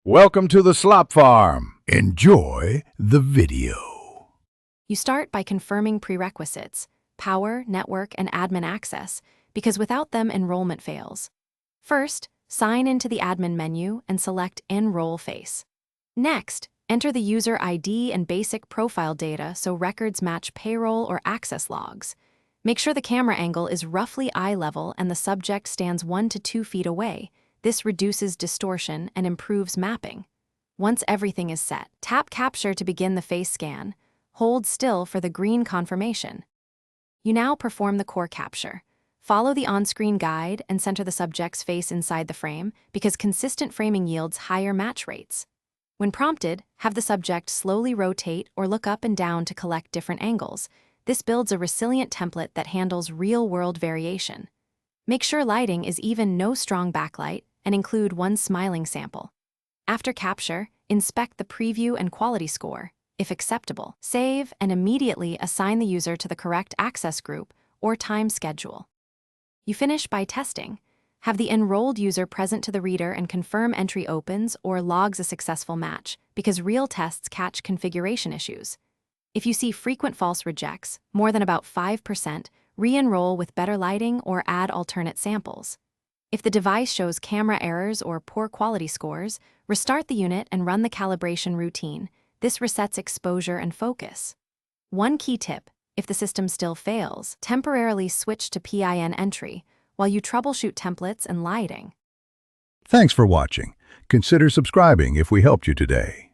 Welcome to the Slop Farm. Enjoy the video. You start by confirming prerequisites, power, network, and admin access, because without them, enrollment fails. First, sign into the admin menu and select Enroll Face. Next, enter the user ID and basic profile data so records match payroll or access logs. Make sure the camera angle is roughly eye level and the subject stands 1 to 2 feet away. This reduces distortion and improves mapping. Once everything is set, tap Capture to begin the face scan. Hold still for the green confirmation. You now perform the core capture. Follow the on-screen guide and center the subject's face inside the frame because consistent framing yields higher match rates. When prompted, have the subject slowly rotate or look up and down to collect different angles. This builds a resilient template that handles real-world variation. Make sure lighting is even, no strong backlight, and include one smiling sample. After capture, inspect the preview and quality score. If acceptable, save and immediately assign the user to the correct access group or time schedule. You finish by testing. Have the enrolled user present to the reader and confirm entry opens or logs a successful match, because real tests catch configuration issues. If you see frequent false rejects, more than about 5%, re-enroll with better lighting or add alternate samples. If the device shows camera errors or poor quality scores, restart the unit and run the calibration routine. This resets exposure and focus. One key tip: if the system still fails, temporarily switch to PIN entry while you troubleshoot templates and lighting. Thanks for watching. Consider subscribing if we helped you today.